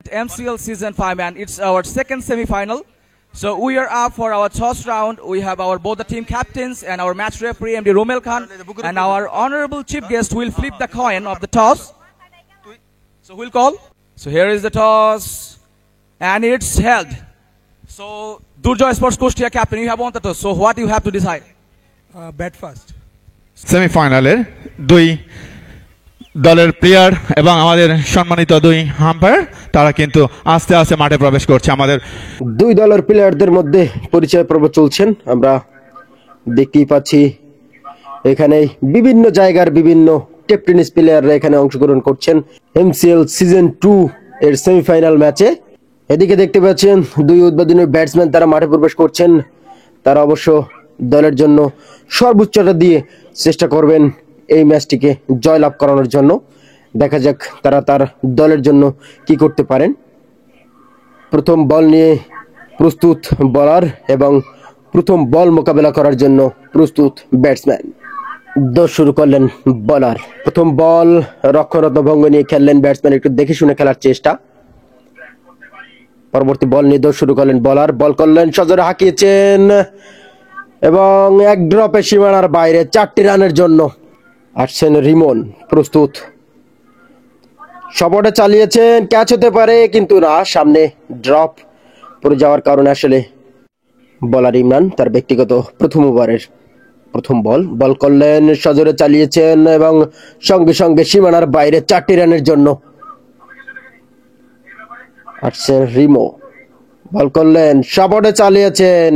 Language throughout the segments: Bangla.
MCL Season 5, and it's our second semi-final. So we are up for our toss round. We have our both the team captains and our match referee MD Romel Khan, and our honorable chief guest will flip the coin of the toss. So we'll call. So here is the toss, and it's held. So Durjoy Sports Kushtia captain, you have won the toss. So what you have to decide? Bat first. সেমিফাইনালের দুই দলের প্লেয়ার এবং আমাদের সম্মানিত দুই আম্পায়ার তারা কিন্তু আস্তে আস্তে মাঠে প্রবেশ করছে। আমাদের দুই দলের প্লেয়ারদের মধ্যে পরিচয় পর্ব চলছেন। আমরা দেখতেই পাচ্ছি এখানে বিভিন্ন জায়গার বিভিন্ন টেপ টেনিস প্লেয়াররা এখানে অংশগ্রহণ করছেন MCL সিজন 2 এর সেমিফাইনাল ম্যাচে। এদিকে দেখতে পাচ্ছেন দুই উদ্বোধনী ব্যাটসম্যান তারা মাঠে প্রবেশ করছেন। তারা অবশ্য দলের জন্য সর্বোচ্চটা দিয়ে চেষ্টা করবেন এই ম্যাচটিকে জয়লাভ করানোর জন্য। দেখা যাক তারা তার দলের জন্য কি করতে পারেন। প্রথম বল নিয়ে প্রস্তুত বোলার এবং প্রথম বল মোকাবেলা করার জন্য প্রস্তুত ব্যাটসম্যান। দৌড় শুরু করলেন বোলার। প্রথম বল রক্ষণাত্মক ভঙ্গ নিয়ে খেললেন ব্যাটসম্যান, একটু দেখে শুনে খেলার চেষ্টা। পরবর্তী বল নিয়ে দৌড় শুরু করলেন বোলার। বল করলেন, সজোরে হাঁকিয়েছেন এবং এক ড্রপে সীমানার বাইরে 4টি রানের জন্য আসছেন রিমন। প্রস্তুত শটে চালিয়েছেন, ক্যাচ হতে পারে কিন্তু না, সামনে ড্রপ পড়ে যাওয়ার কারণে আসলে বোলার ইমরান তার ব্যক্তিগত প্রথম ওভারের প্রথম বল করলেন, সজোরে চালিয়েছেন এবং সঙ্গে সঙ্গে সীমানার বাইরে 4টি রানের জন্য আসছেন রিমো। বল করলেন, শটে চালিয়েছেন,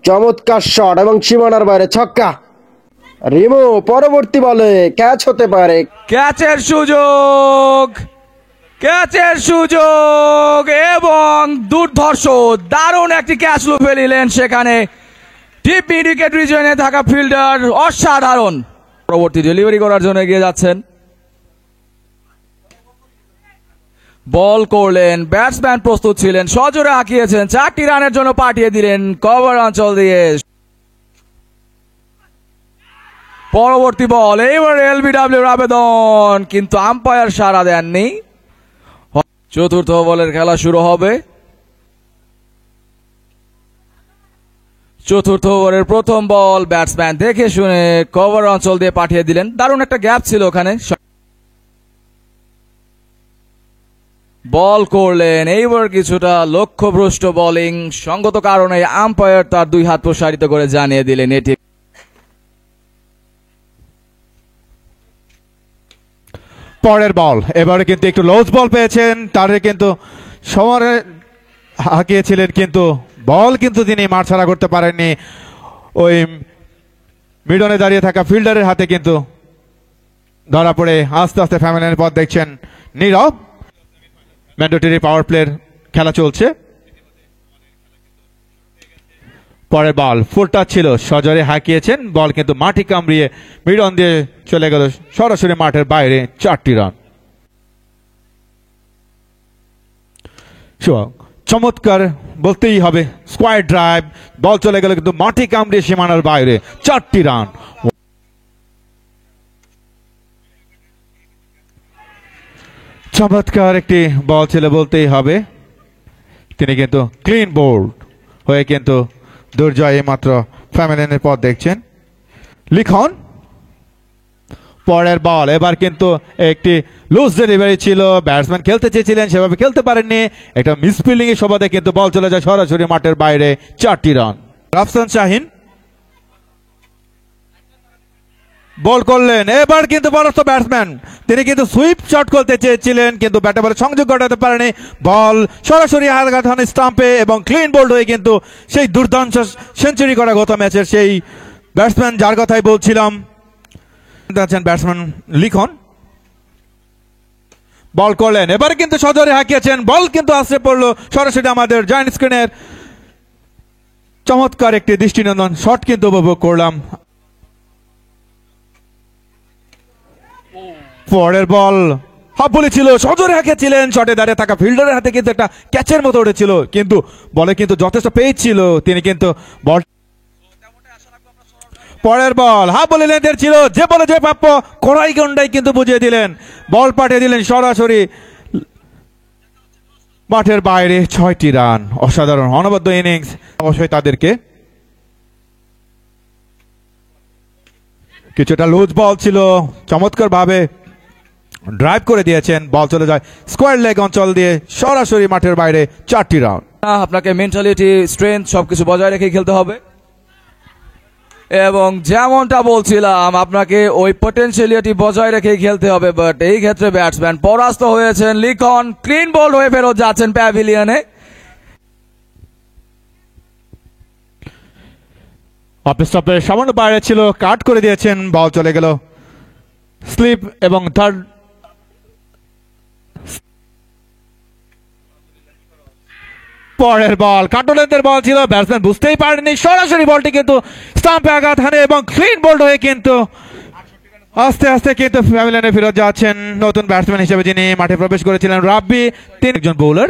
চমৎকার শট এবং সীমানার বাইরে ছক্কা। রিমো পরবর্তী বলে ক্যাচ হতে পারে। ক্যাচের সুযোগ এবং দুর্ধর্ষ দারুণ একটি ক্যাচ লুফে নিলেন সেখানে ডিপ মিড উইকেট রিজনে থাকা ফিল্ডার, অসাধারণ। পরবর্তী ডেলিভারি করার জন্য এগিয়ে যাচ্ছেন। বল করলেন, ব্যাটসম্যান প্রস্তুত ছিলেন, সজোরে হাঁকিয়েছেন, 4টি রানের জন্য পাঠিয়ে দিলেন কভার অঞ্চল দিয়ে। পরবর্তী বল, এইবার LBWর আবেদন, কিন্তু আম্পায়ার সাড়া দেননি। চতুর্থ বলের খেলা শুরু হবে। চতুর্থ ওভারের প্রথম বল, ব্যাটসম্যান দেখে শুনে কভার অঞ্চল দিয়ে পাঠিয়ে দিলেন। দারুণ একটা গ্যাপ ছিল ওখানে। বল করলেন, এইবার কিছুটা লক্ষ্যভ্রষ্ট বোলিং, সঙ্গত কারণে আম্পায়ার তার দুই হাত প্রসারিত করে জানিয়ে দিলেন এটি। পরের বল, এবারে কিন্তু একটু লুজ বল পেয়েছেন, তারে কিন্তু সমরে হাঁকিয়েছিলেন কিন্তু বল কিন্তু তিনি মাঠ ছাড়া করতে পারেননি। ওই মিডনে দাঁড়িয়ে থাকা ফিল্ডারের হাতে কিন্তু ধরা পড়ে আস্তে আস্তে ফ্যামিলির পথ দেখছেন নীরব। ম্যান্ডেটরি পাওয়ার প্লের খেলা চলছে। পরের বল ফুল টাচ ছিল, সজোরে হাঁকিয়েছেন, বল কিন্তু মাটি কামড়িয়ে মিডন দিয়ে চলে গেল সরাসরি মাঠের বাইরে, 4টি রান। চমৎকার বলতেই হবে, স্কোয়ার ড্রাইভ, বল চলে গেল কিন্তু মাটি কামড়িয়ে সীমানার বাইরে, 4টি রান। চমৎকার একটি বল ছিল বলতেই হবে। তিনি কিন্তু ক্লিন বোল্ড হয়ে কিন্তু দুর্জয় মাত্র ফ্যামিলিনের পথ দেখছেন। লিখন পরের বল, এবার কিন্তু একটি লুজ ডেলিভারি ছিল, ব্যাটসম্যান খেলতে চেয়েছিলেন, সেভাবে খেলতে পারেননি, একটা মিসফিল্ডিং এর সুবাদে কিন্তু বল চলে যায় সরাসরি মাঠের বাইরে, 4টি রান। রাফসান শাহিন বল করলেন, এবার কিন্তু বলস্থ ব্যাটসম্যান তিনি কিন্তু সুইপ শট করতে চেয়েছিলেন কিন্তু ব্যাটে বলে সংযোগ ঘটাতে পারেনি, বল সরাসরি আঘাত স্টাম্পে এবং ক্লিন বোল্ড হয়ে কিন্তু সেই দুর্দান্ত সেঞ্চুরি করা গত ম্যাচের সেই ব্যাটসম্যান যার কথাই বলছিলাম ব্যাটসম্যান লিখন। বল করলেন, এবার কিন্তু সজোরে হাঁকিয়েছেন, বল কিন্তু আশ্রে পড়লো সরাসরি আমাদের জয়েন্ট স্ক্রিনের। চমৎকার একটি দৃষ্টিনন্দন শট কিন্তু উপভোগ করলাম। পরের বল হাফ বলে ছিল, সজোরে হাঁকিয়েছিলেন, শটে দাঁড়িয়ে থাকা ফিল্ডারের হাতে কিন্তু একটা ক্যাচের মতো উঠেছিল কিন্তু বলে কিন্তু যথেষ্ট পেজ ছিল, তিনি কিন্তু বল। পরের বল হাফ বলে লেন্থের ছিল, যে বলে যে প্রাপ্য কড়াই গন্ডাই কিন্তু বুঝিয়ে দিলেন, বল পাঠিয়ে দিলেন সরাসরি মাঠের বাইরে 6টি রান, অসাধারণ অনবদ্য ইনিংস অবশ্যই তাদেরকে। কিছুটা লুজ বল ছিল, চমৎকার ভাবে ড্রাইভ করে দিয়েছেন, বল চলে যায় স্কোয়ার লেগ অঞ্চল দিয়ে সরাসরি মাঠের বাইরে 4টি রান। আপনাকে মেন্টালিটি, স্ট্রেংথ সবকিছু বজায় রেখে খেলতে হবে এবং যেমনটা বলছিলাম আপনাকে ওই পটেনশিয়ালিটি বজায় রেখে খেলতে হবে। বাট এই ক্ষেত্রে ব্যাটসম্যান পরাস্ত হয়েছেন। লিখন ক্লিন বোল্ড হয়ে ফেরত যাচ্ছেন প্যাভিলিয়নে। অফ স্টপের সামান্য বাইরে ছিল, কাট করে দিয়েছেন, বল চলে গেল স্লিপ এবং থার্ড পরের বল কাটলেন্দের বল ছিল, ব্যাটসম্যান বুঝতেই পারেনি, সরাসরি বলটি কিন্তু স্টাম্পে আঘাত হানে এবং ক্লিন বোল্ড হয়ে কিন্তু আস্তে আস্তে কিন্তু প্যাভিলিয়নে ফেরত যাচ্ছেন নতুন ব্যাটসম্যান হিসেবে যিনি মাঠে প্রবেশ করেছিলেন রাব্বি। তিনি একজন বোলার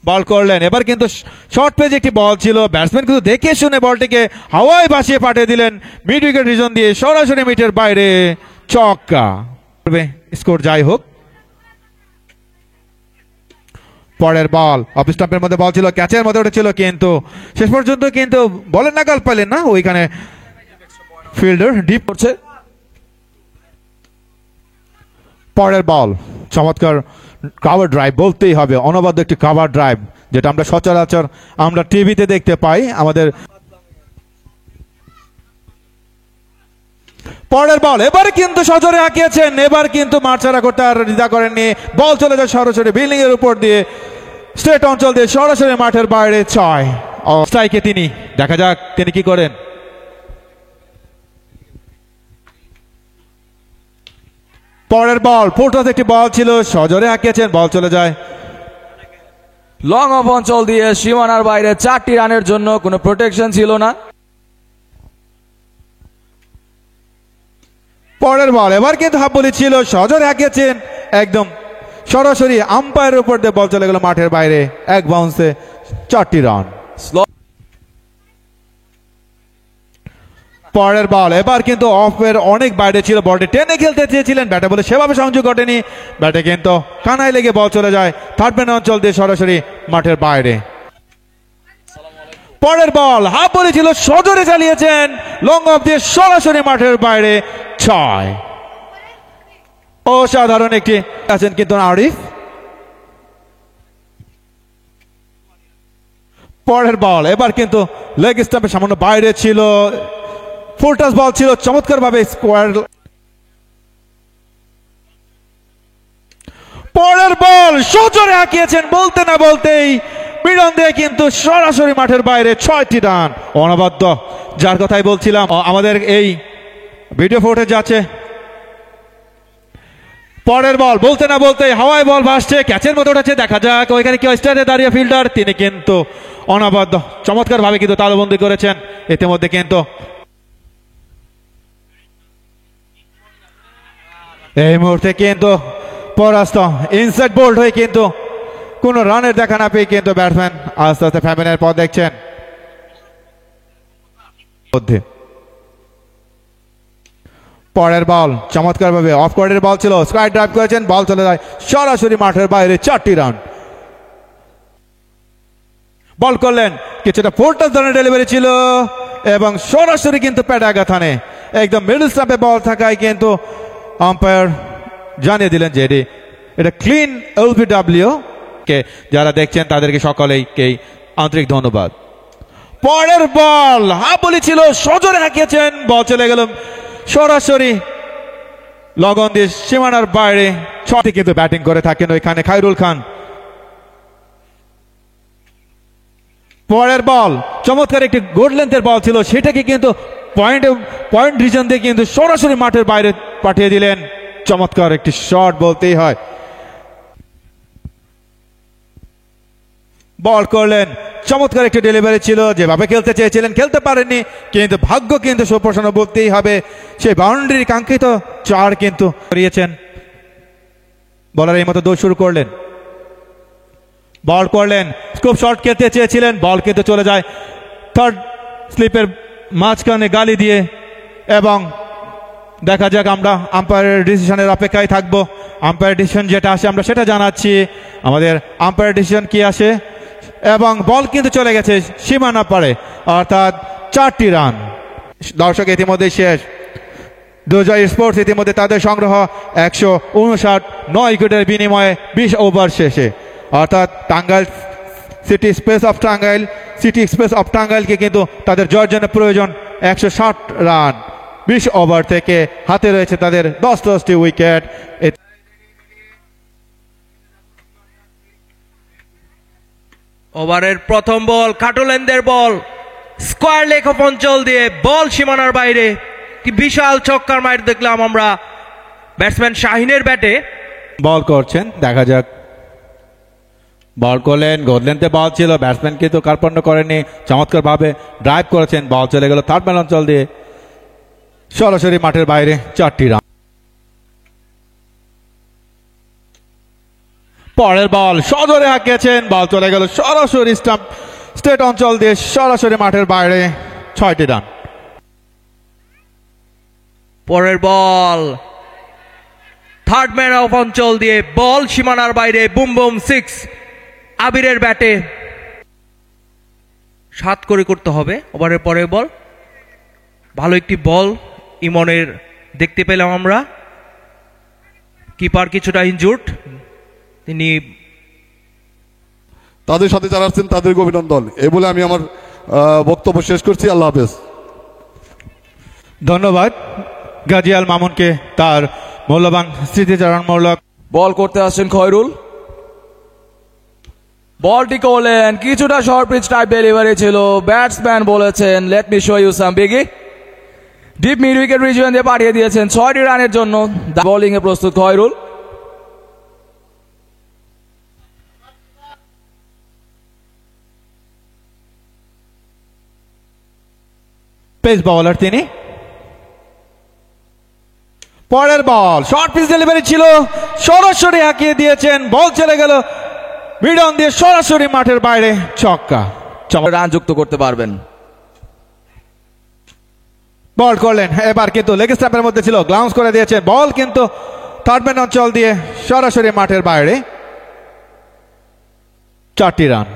বল করলেন, এবার কিন্তু শর্ট পেজ একটি বল ছিল, ব্যাটসম্যান কিন্তু দেখে শুনে বলটিকে হাওয়ায় ভাসিয়ে পাঠিয়ে দিলেন মিড উইকেট রিজন দিয়ে সরাসরি মিটের বাইরে, ছক্কা। স্কোর যাই হোক, পরের বল অফ স্টাম্পের মধ্যে বল ছিল, ক্যাচের মধ্যে উঠেছিল, কিন্তু শেষ পর্যন্ত কিন্তু বলের নাগাল পাইলেন না, ওইখানে ফিল্ডার ডিপ করছে। পরের বল চমৎকার কাভার ড্রাইভ বলতেই হবে, অনবদ্য একটি কাভার ড্রাইভ যেটা আমরা সচরাচর আমরা টিভিতে দেখতে পাই আমাদের। পরের বল এবারে কিন্তু সজোরে হাঁকিয়েছেন, এবার কিন্তু মাঠ ছাড়া করতে আর দ্বিধা করেননি, বল চলে যায় সরাসরি বিল্ডিং এর উপর দিয়ে স্ট্রেট অঞ্চল দিয়ে সরাসরি মাঠের বাইরে 6 স্ট্রাইকে তিনি। দেখা যাক তিনি কি করেন। পরের বল ফুলটস একটি বল ছিল, সজোরে হাঁকিয়েছেন, বল চলে যায় লং অফ অঞ্চল দিয়ে সীমানার বাইরে 4টি রানের জন্য কোনো প্রোটেকশন ছিল না। পরের বল এবার কিন্তু হাফ বলি ছিল, সজোরে হাঁকিয়েছেন, একদম সরাসরি আম্পায়ারের উপর দিয়ে বল চলে গেল মাঠের বাইরে, এক বাউন্সে 4টি রান। পরের বল এবার কিন্তু অফের অনেক বাইরে ছিল, বলটি টেনে খেলতে চেয়েছিলেন, ব্যাটে বলে সেভাবে সংযোগ ঘটেনি, ব্যাটে কিন্তু কানায় লেগে বল চলে যায় থার্ড ম্যান অঞ্চল দিয়ে সরাসরি মাঠের বাইরে। পরের বল হাফ বলি ছিল, সজোরে চালিয়েছেন, লং অফ দিয়ে সরাসরি মাঠের বাইরে 6। অসাধারণ একটি আছেন কিন্তু আরিফ। পরের বল এবার কিন্তু লেগ স্টাম্পের সামান্য বাইরে ছিল, ফুলটস বল ছিল, চমৎকার ভাবে স্কোয়ার। পরের বল সজোরে হাঁকিয়েছেন, বলতে না বলতেই মিডন দিয়ে কিন্তু সরাসরি মাঠের বাইরে 6টি রান, অনবদ্য, যার কথাই বলছিলাম আমাদের এই ভিডিও ফুটেজ যাচ্ছে। পরের বল বলতে না বলতেই হাওয়ায় বল ভাসছে, ক্যাচের মতো উঠেছে, দেখা যাক ওইখানে কি স্ট্যান্ডে দাঁড়িয়ে ফিল্ডার, তিনি কিন্তু অনবদ্য চমৎকার ভাবে কিন্তু তালুবন্দি করেছেন। ইতিমধ্যে কিন্তু এই মুহূর্তে কিন্তু পরাস্ত, ইনসাইড বোল্ড হয়ে কিন্তু কোনো রানের দেখা না পেয়ে কিন্তু ব্যাটসম্যান আস্তে আস্তে প্যাভিলিয়নের পথ দেখছেন। পরের বল চমৎকার ভাবে অফ কোয়ার্ডের বল ছিল, স্কোয়ার ড্রাইভ করেছেন, বল চলে যায় সরাসরি মাঠের বাইরে 4টি রান। বল করলেন, কিছুটা ফুলটস ধরনের ডেলিভারি ছিল এবং সরাসরি কিন্তু প্যাডে আঘাত হানে, একদম মিডল স্টাম্পে বল থাকায় কিন্তু আম্পায়ার জানিয়ে দিলেন যে এটা ক্লিন এলবিডব্লিউ। কে যারা দেখছেন তাদেরকে সকলেই আন্তরিক ধন্যবাদ। পরের বল হাফ বলি ছিল, সজোরে হাঁকিয়েছেন, বল চলে গেল সরাসরি লগন দিয়ে সীমানার বাইরে 6টি কিন্তু ব্যাটিং করে থাকেন ওইখানে খায়রুল খান। পরের বল চমৎকার একটি গুড লেন্থের বল ছিল, সেটাকে কিন্তু পয়েন্ট রিজন দিয়ে কিন্তু সরাসরি মাঠের বাইরে পাঠিয়ে দিলেন, চমৎকার একটি শট বলতেই হয়। বল করলেন, চমৎকার একটি ডেলিভারি ছিল, যেভাবে খেলতে চেয়েছিলেন খেলতে পারেননি, কিন্তু ভাগ্য কিন্তু সুপ্রসন্ন বলতেই হবে, সেই বাউন্ডারি কাঙ্ক্ষিত 4 কিন্তু করিয়েছেন। বলার এই মতো দৌড় শুরু করলেন, বল করলেন, খুব শর্ট খেলতে চেয়েছিলেন, বল কিন্তু চলে যায় থার্ড স্লিপের মাঝখানে গালি দিয়ে এবং দেখা যাক, আমরা আম্পায়ারের ডিসিশনের অপেক্ষায় থাকবো। আম্পায়ার ডিসিশন যেটা আসে আমরা সেটা জানাচ্ছি। আমাদের আম্পায়ার ডিসিশন কি আসে, এবং বল কিন্তু চলে গেছে সীমানা পারে, অর্থাৎ 4টি রান। দর্শক ইতিমধ্যে শেষ। দুজয় স্পোর্টস ইতিমধ্যে তাদের সংগ্রহ 159 উইকেটের বিনিময়ে 20 ওভার শেষে, অর্থাৎ টাঙ্গাইল সিটি এক্সপ্রেস অফ টাঙ্গাইলকে কিন্তু তাদের জয়ের জন্য প্রয়োজন 160 রান। 20 ওভার থেকে হাতে রয়েছে তাদের 10টি উইকেট। ওভারের প্রথম বল কাটুলেন্দের বল, স্কোয়ার লেগ অফ অঞ্চল দিয়ে বল সীমানার বাইরে। কি বিশাল ছক্কার মাইর দেখলাম আমরা ব্যাটসম্যান শাহিনের ব্যাটে। বল করছেন, দেখা যাক। বল করলেন, গোদলেন্থে বল ছিল, ব্যাটসম্যান কিন্তু কার্পণ্য করেনি, চমৎকার ভাবে ড্রাইভ করেছেন। বল চলে গেল থার্ড ম্যান অঞ্চল দিয়ে সরাসরি মাঠের বাইরে, 4টি রান। পরের বল সজোরে হাঁকিয়েছেন, বল চলে গেল সরাসরি স্টেট অঞ্চল দিয়ে সরাসরি মাঠের বাইরে, 6টি রান। পরের বল থার্ড ম্যান অফ অঞ্চল দিয়ে বল সীমানার বাইরে, বুম বুম 6 আবিরের ব্যাটে। 7 করে করতে হবে ওভারের পরের বল। ভালো একটি বল ইমনের দেখতে পেলাম আমরা। কিপার কিছুটা ইনজুর্ড, তিনি তাদের সাথে যারা আছেন তাদেরকে অভিনন্দন এই বলে আমি আমার বক্তব্য শেষ করছি। আল্লাহ হাফেজ। ধন্যবাদ গাজী আল মামুনকে তার মূল্যবান স্মৃতিচারণমূলক। বল করতে আসছেন খয়রুল, বলটি করলেন কিছুটা শর্ট পিচ টাইপ ডেলিভারি ছিল। ব্যাটসম্যান বলেছেন let me show you some biggie, deep mid wicket region দিয়ে পাঠিয়ে দিয়েছেন 6টি রানের জন্য। বোলিং এ প্রস্তুত খয়রুল। পেস বোলার তিনি। পরের বল শর্ট পিচ ডেলিভারি ছিল, সরাসরি হাঁকিয়ে দিয়েছেন, বল চলে গেল মিড অন দিয়ে সরাসরি মাঠের বাইরে, ছক্কা। রান যুক্ত করতে পারবেন। বল করলেন, এবার কিন্তু লেগ স্ট্যাম্পের মধ্যে ছিল, গ্লাউন্স করে দিয়েছেন, বল কিন্তু থার্ড ম্যান অঞ্চল দিয়ে সরাসরি মাঠের বাইরে, 4টি রান।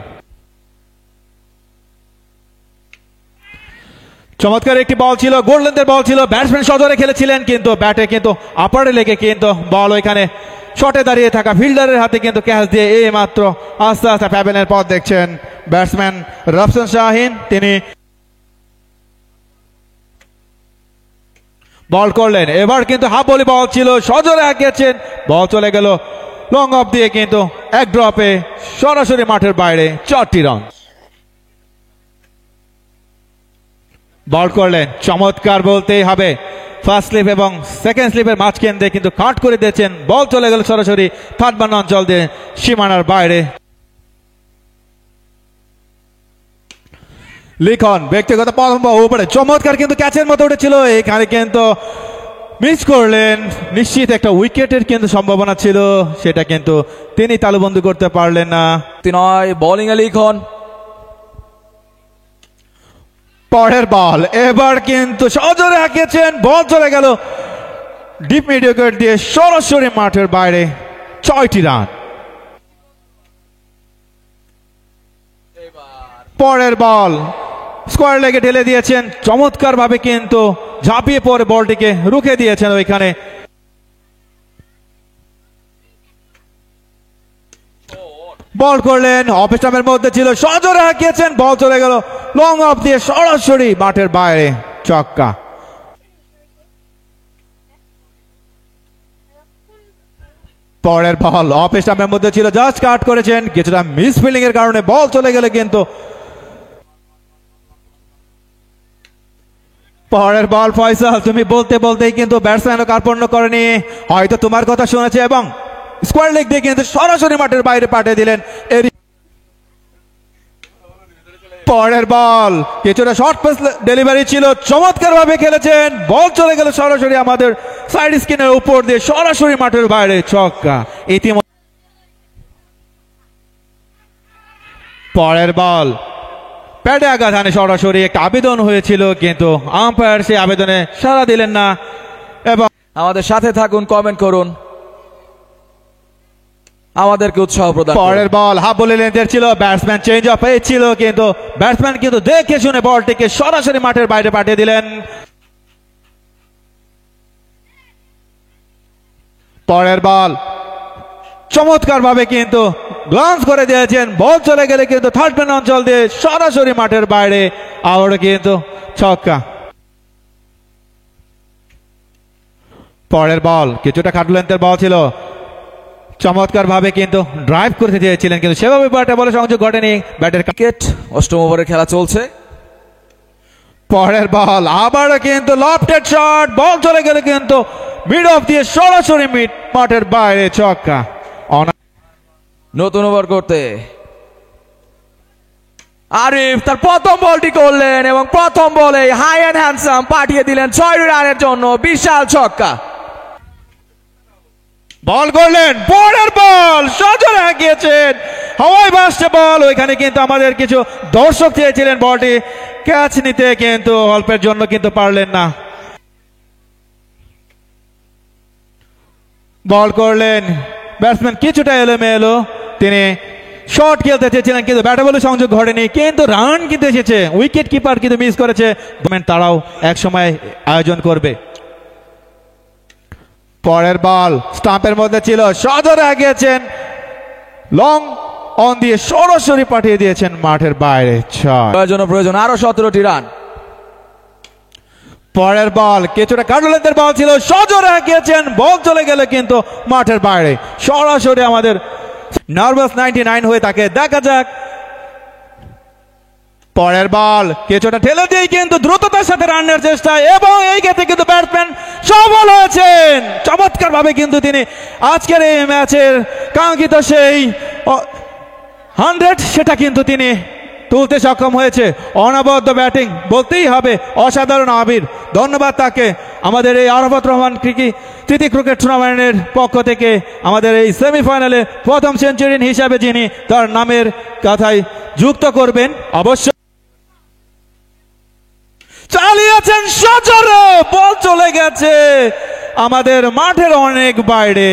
চমৎকার একটি বল ছিল, গোল্ডেনদের বল ছিল, ব্যাটসম্যান সজোরে খেলেছিলেন, কিন্তু ব্যাটে কিন্তু আপারে লেগে কিন্তু বল ওইখানে শটে দাঁড়িয়ে থাকা ফিল্ডারের হাতে কিন্তু ক্যাচ দিয়ে এই মাত্র আস্তে আস্তে প্যাবেনের পথ দেখছেন ব্যাটসম্যান রফসান শাহিন। তিনি বল করলেন, এবার কিন্তু হাফ বলি বল ছিল, সজোরে হাঁকিয়েছেন, বল চলে গেল লং অফ দিয়ে কিন্তু এক ড্রপে সরাসরি মাঠের বাইরে, 4টি রান। বল করলেন, চমৎকার বলতেই হবে, ফার্স্ট স্লিপ এবং সেকেন্ড স্লিপের মাঝখান দিয়ে কিন্তু কাট করে দিয়েছেন, বল চলে গেল সরাসরি থার্ড ম্যান অঞ্চল দিয়ে সীমানার বাইরে। লিখন ব্যক্তিগত উপরে চমৎকার কিন্তু ক্যাচের মতো উঠেছিল, এখানে কিন্তু মিস করলেন। নিশ্চিত একটা উইকেটের কিন্তু সম্ভাবনা ছিল, সেটা কিন্তু তিনি তালুবন্দী করতে পারলেন না। বোলিং এ লিখন। পরের বল এবার কিন্তু সজোরে হাঁকিয়েছেন, বল চলে গেল ডিপ মিড উইকেট দিয়ে সরাসরি মাঠের বাইরে, 6টি রান। পরের বল স্কোয়ার লেগে ঢেলে দিয়েছেন, চমৎকার ভাবে কিন্তু ঝাঁপিয়ে পড়ে বলটিকে রুখে দিয়েছেন ওইখানে। বল করলেন, অফ স্টাম্পের মধ্যে ছিল, সজোরে হাঁকিয়েছেন, বল চলে গেল লং অফ দিয়ে সরাসরি মাঠের বাইরে, ছক্কা। পরের বল অফ স্টাম্পের মধ্যে ছিল, জাস্ট কাট করেছেন, কিছুটা মিস ফিল্ডিং এর কারণে বল চলে গেলে কিন্তু। পরের বল ফয়সাল, তুমি বলতে বলতেই কিন্তু ব্যাটসম্যানও কার্পণ্য করেনি, হয়তো তোমার কথা শুনেছে এবং স্কোয়ার লেগ দিয়ে কিন্তু সরাসরি মাঠের বাইরে পাঠিয়ে দিলেন। পরের বল কিছুটা শর্ট পেস ডেলিভারি ছিল, চমৎকার ভাবে খেলেছেন, বল চলে গেল সরাসরি আমাদের সাইড স্ক্রিনের উপর দিয়ে সরাসরি মাঠের বাইরে, ছক্কা। ইতিমধ্যে পরের বল প্যাডে আঘাত হানে সরাসরি একটা আবেদন হয়েছিল, কিন্তু আম্পায়ার সেই আবেদনে সাড়া দিলেন না এবং আমাদের সাথে থাকুন, কমেন্ট করুন, আমাদেরকে উৎসাহ প্রদান করুন। পরের বল হাফ বলে লেন্থের ছিল, ব্যাটসম্যান চেঞ্জ অফ ছিল, কিন্তু ব্যাটসম্যান কিন্তু দেখে শুনে বলটিকে সরাসরি মাঠের বাইরে পাঠিয়ে দিলেন। পরের বল চমৎকার ভাবে কিন্তু গ্লান্স করে দিয়েছেন, বল চলে গেলে কিন্তু থার্ড ম্যান অঞ্চল দিয়ে সরাসরি মাঠের বাইরে, আবারও কিন্তু ছক্কা। পরের বল কিছুটা খাটো লেন্থের বল ছিল, চমৎকার ভাবে কিন্তু ড্রাইভ করতে চেয়েছিলেন, কিন্তু সেভাবে ব্যাটে বলে সংযোগ ঘটেনি। ব্যাটের ক্রিকেট অষ্টম ওভারের খেলা চলছে। পরের বল আবারও কিন্তু লফটেড শট, বল চলে গেলে কিন্তু মিড অফ দিয়ে সরাসরি মিড মাঠের বাইরে, ছক্কা। নতুন ওভার করতে আরিফ তার প্রথম বলটি করলেন এবং প্রথম বলে হাই অ্যান্ড হ্যান্ডসাম পাঠিয়ে দিলেন 6 রানের জন্য, বিশাল ছক্কা। বল করলেন, পরের বল সজোরে হাঁকিয়েছেন, হাওয়ায় ভাসছে বল। ওইখানে কিন্তু আমাদের কিছু দর্শক চেয়েছিলেন বলটি ক্যাচ নিতে, কিন্তু অল্পের জন্য কিন্তু পারলেন না। বল করলেন, ব্যাটসম্যান কিছুটা এলোমেলো, তিনি শট খেলতে চেয়েছিলেন, কিন্তু ব্যাটে বলে সংযোগ ঘটেনি, কিন্তু রান কিন্তু এসেছে। উইকেট কিপার কিন্তু মিস করেছে, তারাও এক সময় আয়োজন করবে। পরের বল স্টাম্পের মধ্যে ছিল, সজোরে আগিয়েছেন, লং অন দিয়ে সরাসরি পাঠিয়ে দিয়েছেন মাঠের বাইরে, ছয়। প্রয়োজন আরো 17টি রান। পরের বল কিছুটা কাটো লেন্থের বল ছিল, সজোরে আগিয়েছেন, বল চলে গেলে কিন্তু মাঠের বাইরে, সরাসরি আমাদের নার্ভাস 99 হয়ে থাকে। দেখা যাক। পরের বল কিছুটা ঠেলে দিয়ে কিন্তু দ্রুততার সাথে রানের চেষ্টা, এবং এই ক্ষেত্রে কিন্তু ব্যাটসম্যান সফল হয়েছেন চমৎকার ভাবে, কিন্তু তিনি আজকের এই ম্যাচের কাঙ্ক্ষিত সেই 100 সেটা কিন্তু তিনি তুলতে সক্ষম হয়েছে। অনবদ্য ব্যাটিং বলতেই হবে, অসাধারণ আবির, ধন্যবাদ তাকে। আমাদের এই আরাফাত রহমান তৃতীয় ক্রিকেট টুর্নামেন্টের পক্ষ থেকে আমাদের এই সেমিফাইনালে প্রথম সেঞ্চুরিয়ান হিসাবে যিনি তার নামের কথায় যুক্ত করবেন, অবশ্যই চালিয়েছেন সজোরে, বল চলে গেছে আমাদের মাঠের অনেক বাইরে,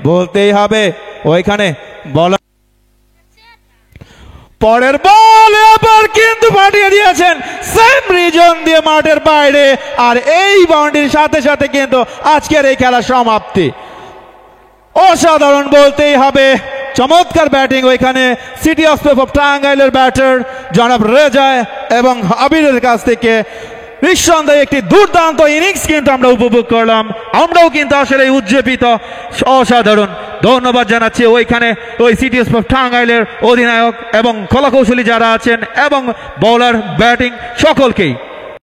বলতেই হবে। ওইখানে বল, পরের বল এবার কিন্তু পাঠিয়ে দিয়েছেন সেম রিজন দিয়ে মাঠের বাইরে, আর এই বাউন্ডারির সাথে সাথে কিন্তু আজকের এই খেলা সমাপ্তি। অসাধারণ বলতেই হবে, চমৎকার ব্যাটিং ওইখানে সিটি অফ টাঙ্গাইলের ব্যাটার জনাব রেজা এবং আবিরের কাছ থেকে। নিঃসন্দেহে একটি দুর্দান্ত ইনিংস কিন্তু আমরা উপভোগ করলাম, আমরাও কিন্তু আসলে উজ্জীবিত, অসাধারণ। ধন্যবাদ জানাচ্ছি ওইখানে ওই সিটি অফ টাঙ্গাইলের অধিনায়ক এবং কলাকৌশলী যারা আছেন এবং বোলার, ব্যাটিং সকলকেই।